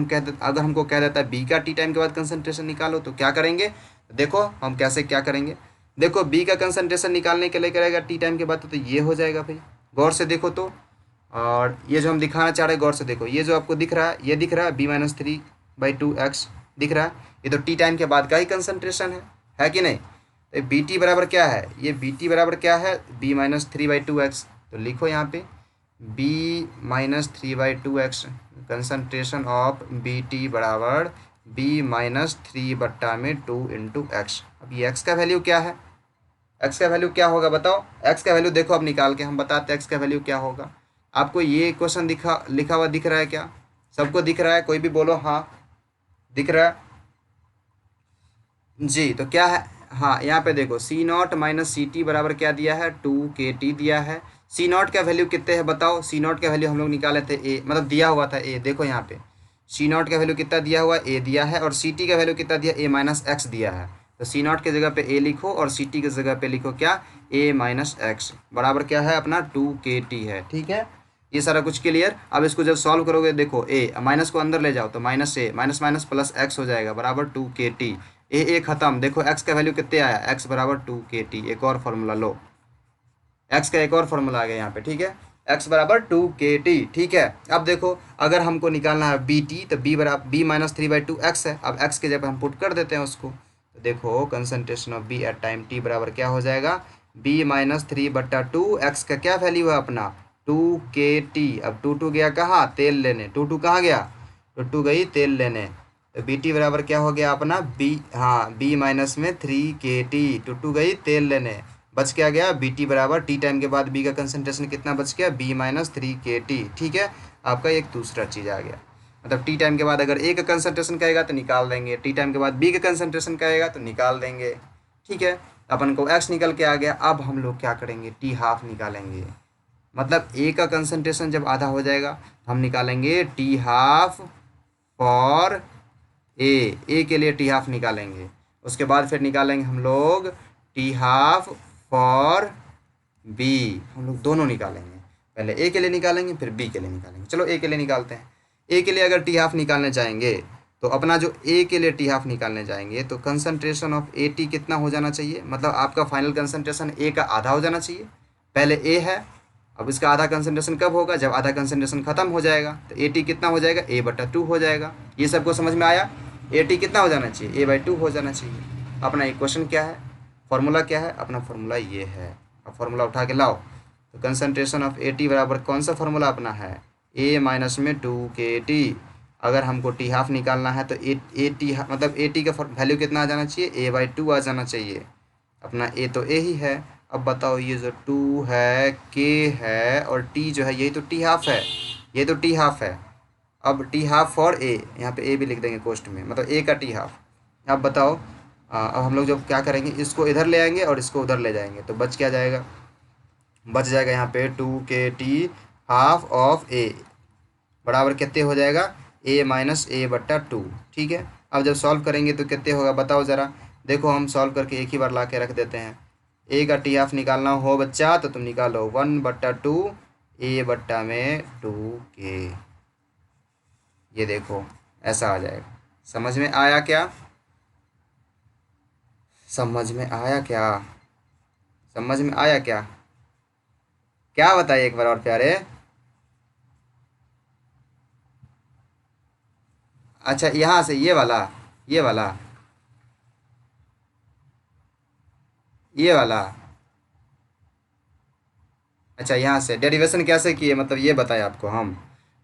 Speaker 1: हमको कह देता है बी का टी टाइम के बाद कंसंट्रेशन निकालो, तो क्या करेंगे, देखो हम कैसे क्या करेंगे। देखो बी का कंसंट्रेशन निकालने के लिए करेगा टी टाइम के बाद, तो ये हो जाएगा भाई, गौर से देखो तो। और ये जो हम दिखाना चाह रहे हैं गौर से देखो, ये जो आपको दिख रहा है, ये दिख रहा है b-3/2x दिख रहा है, ये तो टी टाइम के बाद का ही कंसंट्रेशन है कि नहीं। तो बी टी बराबर क्या है, ये बी टी बराबर क्या है, b-3/2x। तो लिखो यहाँ पे b-3/2x, concentration of B T बराबर b-3/2 अब ये x का वैल्यू क्या है, x का वैल्यू क्या होगा बताओ, x का वैल्यू देखो अब निकाल के हम बताते हैं x का वैल्यू क्या होगा। आपको ये क्वेश्चन लिखा हुआ दिख रहा है क्या, सबको दिख रहा है, कोई भी बोलो हाँ दिख रहा है जी। तो क्या है, हाँ यहाँ पे देखो सी नॉट माइनस सी टी बराबर क्या दिया है, 2k t दिया है। सी नॉट का वैल्यू कितने है बताओ, सी नॉट का वैल्यू हम लोग निकाले थे ए, मतलब दिया हुआ था ए, देखो यहाँ पे सी नॉट का वैल्यू कितना दिया हुआ, ए दिया है, और सी टी का वैल्यू कितना दिया, ए माइनस एक्स दिया है। तो सी नॉट की जगह पे ए लिखो और सी टी की जगह पे लिखो क्या, ए माइनस एक्स बराबर क्या है अपना 2k t है। ठीक है, ये सारा कुछ क्लियर। अब इसको जब सॉल्व करोगे देखो ए माइनस को अंदर ले जाओ तो माइनस ए माइनस माइनस प्लस एक्स हो जाएगा बराबर 2k t। ए खत्म, देखो एक्स का वैल्यू कितने आया, एक्स बराबर 2k t। एक और फॉर्मूला लो, एक्स का एक और फॉर्मूला आ गया यहाँ पे। ठीक है, एक्स बराबर 2k t। ठीक है, अब देखो अगर हमको निकालना है बी टी, तो बी बराबर b-3/2x है। अब एक्स के जब हम पुट कर देते हैं उसको, तो देखो concentration of B at time T बराबर क्या हो जाएगा, b-3/2x का क्या वैल्यू है अपना 2k t। अब टू गया कहाँ, तेल लेने, टू कहाँ गया, टू गई तेल लेने, तो बी टी बराबर क्या हो गया अपना बी, हाँ b-3k t, टू गई तेल लेने, बच क्या गया बी टी बराबर टी टाइम के बाद बी का कंसंट्रेशन कितना बच गया, b-3k t। ठीक है, आपका एक दूसरा चीज़ आ गया, मतलब टी टाइम के बाद अगर ए का कंसंट्रेशन कहेगा तो निकाल देंगे, टी टाइम के बाद बी का कंसंट्रेशन कहेगा तो निकाल देंगे। ठीक है, अपन को एक्स निकल के आ गया। अब हम लोग क्या करेंगे, टी हाफ निकालेंगे, मतलब ए का कंसंट्रेशन जब आधा हो जाएगा तो हम निकालेंगे टी हाफ फॉर ए के लिए टी हाफ निकालेंगे। उसके बाद फिर निकालेंगे हम लोग टी हाफ फॉर बी, हम लोग दोनों निकालेंगे, पहले ए के लिए निकालेंगे फिर बी के लिए निकालेंगे। चलो ए के लिए निकालते हैं। ए के लिए अगर टी हाफ निकालने चाहेंगे तो अपना जो ए के लिए टी हाफ निकालने जाएंगे तो कंसंट्रेशन ऑफ ए टी कितना हो जाना चाहिए, मतलब आपका फाइनल कंसंट्रेशन ए का आधा हो जाना चाहिए। पहले ए है, अब इसका आधा कंसंट्रेशन कब होगा, जब आधा कंसंट्रेशन खत्म हो जाएगा, तो ए टी कितना हो जाएगा, ए बटा टू हो जाएगा। ये सबको समझ में आया। ए टी कितना हो जाना चाहिए, ए बाई टू हो जाना चाहिए। अपना इक्वेशन क्या है, फॉर्मूला क्या है, अपना फॉर्मूला ये है। अब फॉर्मूला उठा के लाओ। तो कंसंट्रेशन ऑफ ए टी बराबर कौन सा फॉर्मूला अपना है, ए माइनस में टू के टी। अगर हमको टी हाफ निकालना है तो ए टी मतलब ए टी का वैल्यू कितना आ जाना चाहिए, ए बाई टू आ जाना चाहिए। अपना ए तो ए ही है। अब बताओ ये जो टू है, के है और टी जो है, यही तो टी हाफ है, ये तो टी हाफ है। अब टी हाफ फॉर ए, यहाँ पे ए भी लिख देंगे कोष्ट में, मतलब ए का टी हाफ। अब बताओ अब हम लोग जब क्या करेंगे, इसको इधर ले आएंगे और इसको उधर ले जाएंगे तो बच क्या जाएगा, बच जाएगा यहाँ पे टू के टी हाफ ऑफ ए बराबर कितने हो जाएगा, ए माइनस ए बट्टा टू। ठीक है। अब जब सॉल्व करेंगे तो कितने होगा बताओ ज़रा। देखो हम सॉल्व करके एक ही बार ला के रख देते हैं। ए का टी हाफ निकालना हो बच्चा तो तुम निकालो 1/2 ए बट्टा में 2 के। ये देखो ऐसा आ जाएगा। समझ में आया क्या, समझ में आया क्या, समझ में आया क्या, क्या बताइए एक बार और प्यारे। अच्छा यहाँ से ये वाला, ये वाला, ये वाला। अच्छा यहाँ से डेरिवेशन कैसे किए, मतलब ये बताए आपको हम।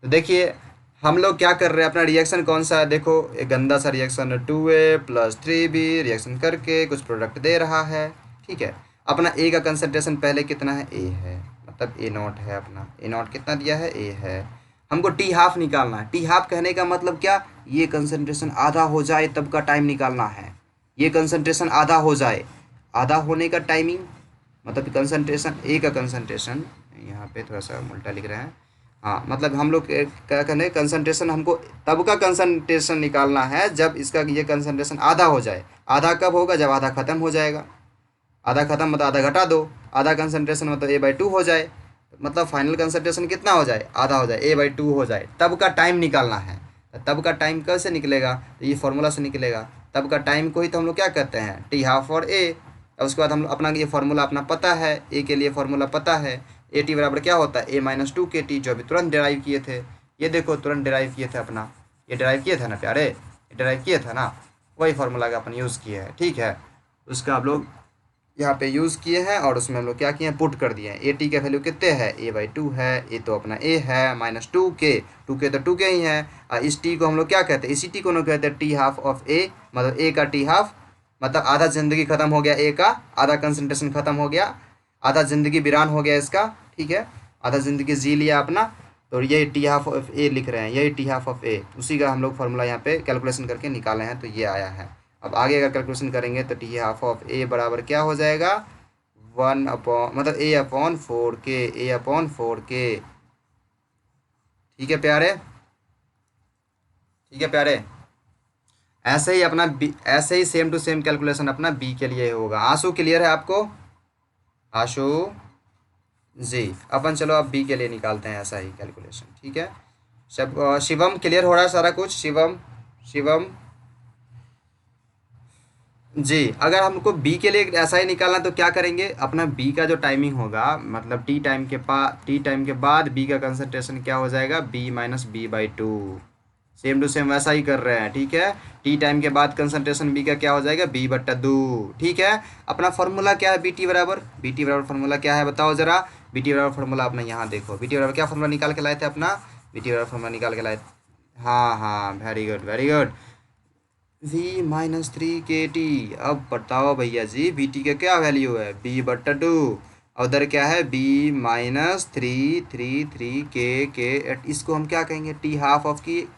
Speaker 1: तो देखिए हम लोग क्या कर रहे हैं, अपना रिएक्शन कौन सा है, देखो एक गंदा सा रिएक्शन है, 2A + 3B रिएक्शन करके कुछ प्रोडक्ट दे रहा है। ठीक है। अपना ए का कंसंट्रेशन पहले कितना है, ए है, मतलब ए नॉट है, अपना ए नॉट कितना दिया है, ए है। हमको टी हाफ निकालना है। टी हाफ कहने का मतलब क्या, ये कंसंट्रेशन आधा हो जाए तब का टाइम निकालना है। ये कंसंट्रेशन आधा हो जाए, आधा होने का टाइमिंग, मतलब कंसंट्रेशन ए का कंसंट्रेशन, यहाँ पे थोड़ा सा उल्टा लिख रहे हैं। हाँ मतलब हम लोग क्या कहने, कंसंट्रेशन हमको तब का कंसंट्रेशन निकालना है जब इसका ये कंसंट्रेशन आधा हो जाए। आधा कब होगा, जब आधा खत्म हो जाएगा। आधा खत्म मतलब आधा घटा दो, आधा कंसंट्रेशन मतलब ए बाई टू हो जाए, मतलब फाइनल कंसंट्रेशन कितना हो जाए, आधा हो जाए, ए बाई टू हो जाए, तब का टाइम निकालना है। तब का टाइम कैसे निकलेगा, तो ये फार्मूला से निकलेगा। तब का टाइम को ही तो हम लोग क्या कहते हैं, टी हाफ और ए। और उसके बाद हम लोग अपना ये फार्मूला अपना पता है, ए के लिए फार्मूला पता है, ए टी बराबर क्या होता है, ए माइनस टू के टी, जो अभी तुरंत डिराइव किए थे। ये देखो तुरंत डिराइव किए थे अपना, ये डिराइव किए थे ना प्यारे, ये डिराइव किए थे ना, वही फार्मूला का अपन यूज़ किए हैं। ठीक है। उसका आप लोग यहाँ पे यूज़ किए हैं और उसमें हम लोग क्या किए हैं, पुट कर दिए हैं। ए टी का वैल्यू कितने है, ए बाई टू है, ए तो अपना ए है, माइनस टू के तो टू के ही हैं। और इस टी को हम लोग क्या कहते हैं, इसी टी को हम लोग कहते हैं टी हाफ ऑफ ए, मतलब ए का टी हाफ, मतलब आधा ज़िंदगी ख़त्म हो गया ए का, आधा कंसंट्रेशन ख़त्म हो गया, आधा ज़िंदगी वीरान हो गया इसका। ठीक है। आधा ज़िंदगी जी लिया अपना, तो यही टी हाफ ऑफ ए लिख रहे हैं, यही टी हाफ ऑफ ए, उसी का हम लोग फार्मूला यहाँ पे कैलकुलेशन करके निकाले हैं, तो ये आया है। अब आगे अगर कैलकुलेशन करेंगे तो टी हाफ ऑफ ए बराबर क्या हो जाएगा, 1 मतलब A/4 के, A/4 के। ठीक है प्यारे, ठीक है प्यारे। ऐसे ही अपना बी, ऐसे ही सेम टू सेम कैलकुलेशन अपना बी के लिए होगा। आंसू क्लियर है आपको, आंसू जी। अपन चलो अब बी के लिए निकालते हैं ऐसा ही कैलकुलेशन। ठीक है। सब शिवम क्लियर हो रहा है सारा कुछ, शिवम, शिवम जी। अगर हमको बी के लिए ऐसा ही निकालना तो क्या करेंगे, अपना बी का जो टाइमिंग होगा, मतलब टी टाइम के बाद बी का कंसंट्रेशन क्या हो जाएगा, B minus B by two. Same to same वैसा ही कर रहे हैं। ठीक है। टी टाइम के बाद कंसंट्रेशन बी का क्या हो जाएगा, बी बट्टा दो। ठीक है। अपना फार्मूला क्या है, बी टी बराबर फार्मूला क्या है बताओ ज़रा। बी टी बराबर फार्मूला अपना यहाँ देखो, बी टी बराबर क्या फार्मूला निकाल के लाए थे अपना, बी टी बराबर फार्मूला निकाल के लाए। हाँ हाँ very good very good, V-3 के टी। अब बताओ भैया जी, बी टी का क्या वैल्यू है, बी बट्टा टू, और उधर क्या है, B-3 3 3 के इसको हम क्या कहेंगे, टी हाफ ऑफ की,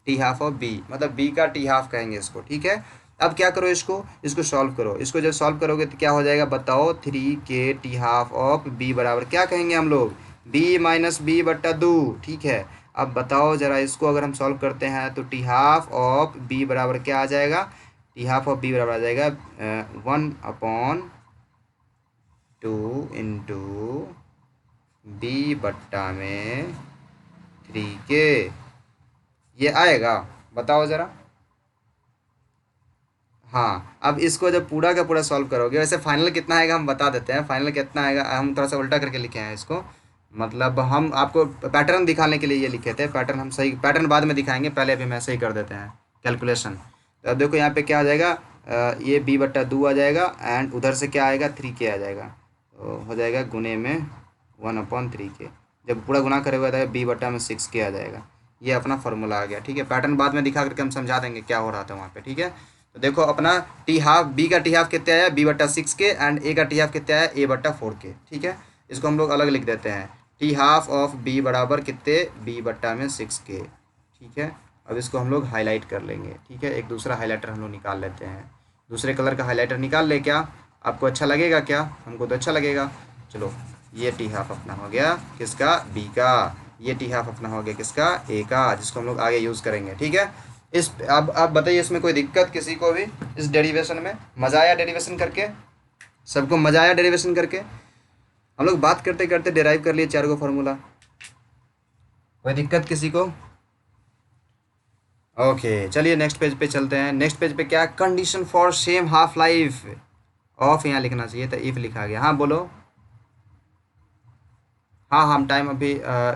Speaker 1: टी हाफ ऑफ बी, मतलब बी का टी हाफ कहेंगे इसको। ठीक है। अब क्या करो, इसको इसको सॉल्व करो। इसको जब सॉल्व करोगे तो क्या हो जाएगा बताओ, 3 के टी हाफ ऑफ बी बराबर क्या कहेंगे हम लोग, बी माइनस बी बट्टा दो। ठीक है। अब बताओ ज़रा, इसको अगर हम सॉल्व करते हैं तो टी हाफ ऑफ बी बराबर क्या आ जाएगा, टी हाफ ऑफ बी बराबर आ जाएगा 1/2 इंटू बी बट्टा में 3 के। ये आएगा बताओ ज़रा, हाँ, अब इसको जब पूरा का पूरा सॉल्व करोगे, वैसे फाइनल कितना आएगा हम बता देते हैं। फाइनल कितना आएगा हम थोड़ा सा उल्टा करके लिखे हैं इसको, मतलब हम आपको पैटर्न दिखाने के लिए ये लिखे थे। पैटर्न हम सही, पैटर्न बाद में दिखाएंगे, पहले अभी हम ऐसे ही कर देते हैं कैलकुलेशन। तो अब देखो यहाँ पे क्या आ जाएगा, ये बी बट्टा दो आ जाएगा, एंड उधर से क्या आएगा, थ्री के आ जाएगा। तो हो जाएगा गुने में वन अपॉन थ्री के, जब पूरा गुना करे हुआ था बी बट्टा में सिक्स के आ जाएगा। ये अपना फॉर्मूला आ गया, ठीक है। पैटर्न बाद में दिखा करके हम समझा देंगे क्या हो रहा था वहाँ पे, ठीक है। तो देखो अपना टी हाफ, बी का टी हाफ कितने आया, बी बट्टा सिक्स के, एंड ए का टी हाफ कितने आया, ए बट्टा फोर के, ठीक है। इसको हम लोग अलग लिख देते हैं, टी हाफ ऑफ बी बराबर कितने, बी बट्टा में सिक्स के, ठीक है। अब इसको हम लोग हाईलाइट कर लेंगे, ठीक है। एक दूसरा हाईलाइटर हम लोग निकाल लेते हैं, दूसरे कलर का हाईलाइटर निकाल ले। क्या आपको अच्छा लगेगा क्या, हमको तो अच्छा लगेगा। चलो, ये टी हाफ अपना हो गया किसका, बी का। ये टी हाफ अपना हो गया किसका, ए का, जिसको हम लोग आगे यूज़ करेंगे, ठीक है। इस अब बताइए, इसमें कोई दिक्कत किसी को भी इस डेरिवेशन में? मज़ा आया डेरिवेशन करके? सबको मज़ा आया डेरिवेशन करके? हम लोग बात करते करते डेराइव कर लिए चार गो फार्मूला। कोई दिक्कत किसी को? ओके, चलिए नेक्स्ट पेज पे चलते हैं। नेक्स्ट पेज पे क्या, condition for same half life of, यहाँ लिखना चाहिए था, इफ लिखा गया। हाँ बोलो। हाँ, हम टाइम अभी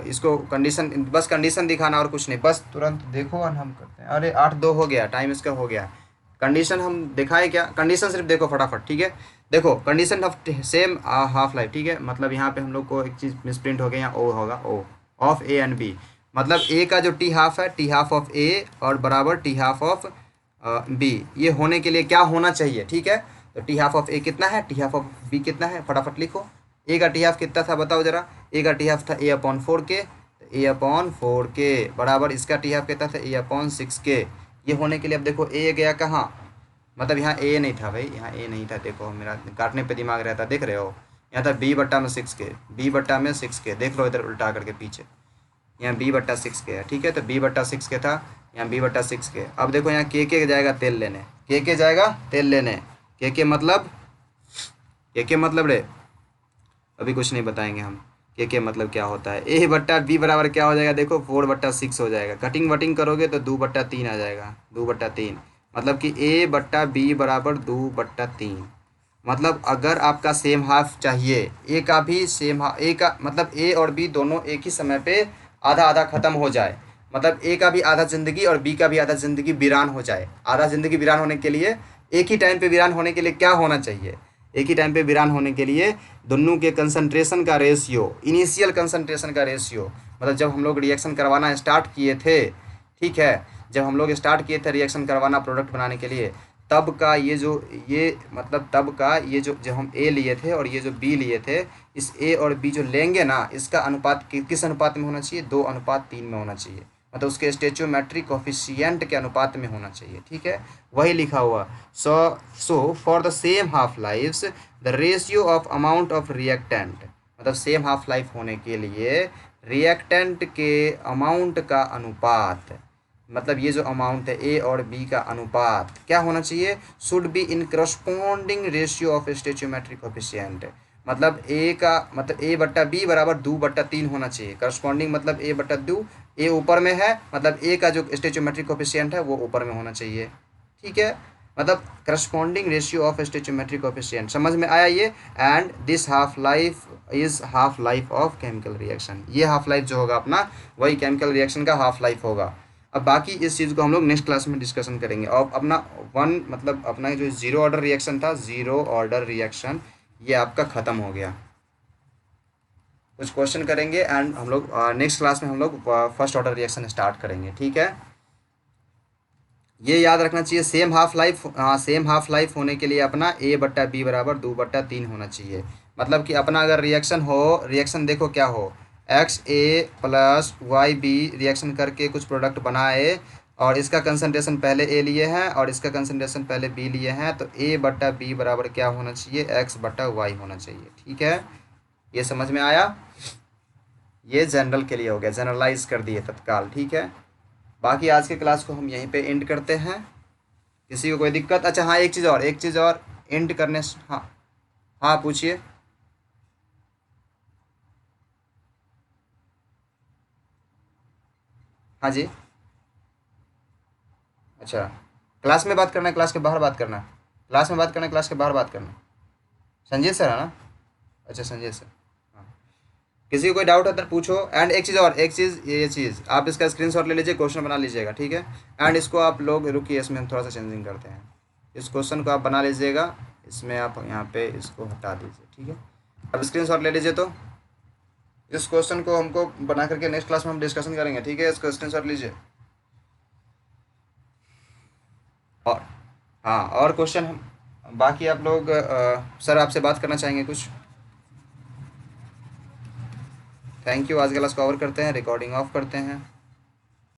Speaker 1: इसको कंडीशन, बस कंडीशन दिखाना और कुछ नहीं, बस तुरंत देखो और हम करते हैं। अरे 8:02 हो गया, टाइम इसका हो गया। कंडीशन हम दिखाए क्या, कंडीशन सिर्फ देखो फटाफट, ठीक है। देखो condition of same half life, ठीक है। मतलब यहाँ पे हम लोग को एक चीज़ मिसप्रिंट हो गया, यहाँ ओ होगा, ओ ऑफ ए एंड बी। मतलब ए का जो टी हाफ है, टी हाफ ऑफ ए और बराबर टी हाफ ऑफ बी, ये होने के लिए क्या होना चाहिए, ठीक है। तो टी हाफ ऑफ ए कितना है, टी हाफ ऑफ बी कितना है, फटाफट लिखो। ए का टी हाफ कितना था बताओ जरा, ए का टी हाफ था ए अपॉन फोर के, ए अपॉन फोर के बराबर इसका टी हाफ कितना था, ए अपॉन सिक्स के। ये होने के लिए अब देखो ए गया कहाँ, मतलब यहाँ ए नहीं था भाई, यहाँ ए नहीं था, देखो मेरा काटने पे दिमाग रहता, देख रहे हो। यहाँ था बी बट्टा में सिक्स के, बी बट्टा में सिक्स के, देख लो इधर उल्टा करके पीछे, यहाँ बी बट्टा सिक्स के है, ठीक है। तो बी बट्टा सिक्स के था, यहाँ बी बट्टा सिक्स के। अब देखो यहाँ के जाएगा तेल लेने, के जाएगा तेल लेने, के मतलब, के मतलब रे, अभी कुछ नहीं बताएंगे हम, के मतलब क्या होता है। ए बट्टा बी बराबर क्या हो जाएगा, देखो फोर बट्टा सिक्स हो जाएगा। कटिंग वटिंग करोगे तो दो बट्टा तीन आ जाएगा, दो बट्टा तीन। मतलब कि ए बट्टा बी बराबर दो बट्टा तीन। मतलब अगर आपका सेम हाफ चाहिए, ए का भी सेम हाफ, ए का मतलब ए और बी दोनों एक ही समय पे आधा आधा ख़त्म हो जाए, मतलब ए का भी आधा ज़िंदगी और बी का भी आधा ज़िंदगी वीरान हो जाए। आधा ज़िंदगी वीरान होने के लिए, एक ही टाइम पे वीरान होने के लिए क्या होना चाहिए, एक ही टाइम पे वीरान होने के लिए दोनों के कंसंट्रेशन का रेशियो, इनिशियल कंसंट्रेशन का रेशियो, मतलब जब हम लोग रिएक्शन करवाना स्टार्ट किए थे, ठीक है, जब हम लोग स्टार्ट किए थे रिएक्शन करवाना प्रोडक्ट बनाने के लिए, तब का ये जो, ये मतलब तब का ये जो हम ए लिए थे और ये जो बी लिए थे, इस ए और बी जो लेंगे ना, इसका अनुपात किस अनुपात में होना चाहिए, 2:3 में होना चाहिए। मतलब उसके स्टेचोमेट्रिक कोफिशिएंट के अनुपात में होना चाहिए, ठीक है। वही लिखा हुआ। So for the same half lifes the ratio of amount of reactant, मतलब सेम हाफ लाइफ होने के लिए रिएक्टेंट के अमाउंट का अनुपात, मतलब ये जो अमाउंट है ए और बी का अनुपात क्या होना चाहिए, should be in corresponding ratio of स्टेचोमेट्रिक coefficient. मतलब ए का मतलब ए बट्टा बी बराबर दो बट्टा तीन होना चाहिए। करस्पॉन्डिंग मतलब ए बट्टा दो, ए ऊपर में है, मतलब ए का जो स्टेचोमेट्रिक कोफिशिएंट है वो ऊपर में होना चाहिए, ठीक है। मतलब करस्पॉन्डिंग रेशियो ऑफ स्टेचोमेट्रिक कोफिशिएंट, समझ में आया ये। And this half life is half life of chemical reaction, ये हाफ लाइफ जो होगा अपना, वही केमिकल रिएक्शन का हाफ लाइफ होगा। अब बाकी इस चीज़ को हम लोग नेक्स्ट क्लास में डिस्कशन करेंगे। और अपना वन मतलब अपना जो ज़ीरो ऑर्डर रिएक्शन था, ज़ीरो ऑर्डर रिएक्शन ये आपका ख़त्म हो गया। कुछ क्वेश्चन करेंगे एंड हम लोग नेक्स्ट क्लास में हम लोग फर्स्ट ऑर्डर रिएक्शन स्टार्ट करेंगे, ठीक है। ये याद रखना चाहिए, सेम हाफ लाइफ, हाँ सेम हाफ लाइफ होने के लिए अपना ए बट्टा बी बराबर दो बट्टा तीन होना चाहिए। मतलब कि अपना अगर रिएक्शन हो, रिएक्शन देखो क्या हो, एक्स ए प्लस वाई बी रिएक्शन करके कुछ प्रोडक्ट बनाए, और इसका कंसंट्रेशन पहले ए लिए हैं और इसका कंसंट्रेशन पहले बी लिए हैं, तो ए बट्टा बी बराबर क्या होना चाहिए, एक्स बट्टा वाई होना चाहिए, ठीक है। ये समझ में आया, ये जनरल के लिए हो गया, जनरलाइज कर दिए तत्काल, ठीक है। बाकी आज के क्लास को हम यहीं पे एंड करते हैं। किसी को कोई दिक्कत? अच्छा हाँ, एक चीज़ और, एक चीज़ और एंड करने हाँ, हाँ पूछिए। हाँ जी। अच्छा, क्लास में बात करना है, क्लास के बाहर बात करना है? क्लास में बात करना है, क्लास के बाहर बात करना है? संजीत सर है ना? अच्छा संजीत सर। हाँ, किसी को कोई डाउट है तो पूछो। एंड एक चीज़ और, एक चीज़ ये चीज़ आप इसका स्क्रीनशॉट ले लीजिए, क्वेश्चन बना लीजिएगा, ठीक है। एंड इसको आप लोग रुकिए, इसमें हम थोड़ा सा चेंजिंग करते हैं। इस क्वेश्चन को आप बना लीजिएगा, इसमें आप यहाँ पे इसको हटा दीजिए, ठीक है। अब स्क्रीनशॉट ले लीजिए। तो इस क्वेश्चन को हमको बना करके नेक्स्ट क्लास में हम डिस्कशन करेंगे, ठीक है। इसको स्क्रीनशॉट लीजिए। और हाँ, और क्वेश्चन हम बाकी आप लोग सर आपसे बात करना चाहेंगे कुछ? Thank you. आज क्लास को ओवर करते हैं, रिकॉर्डिंग ऑफ करते हैं।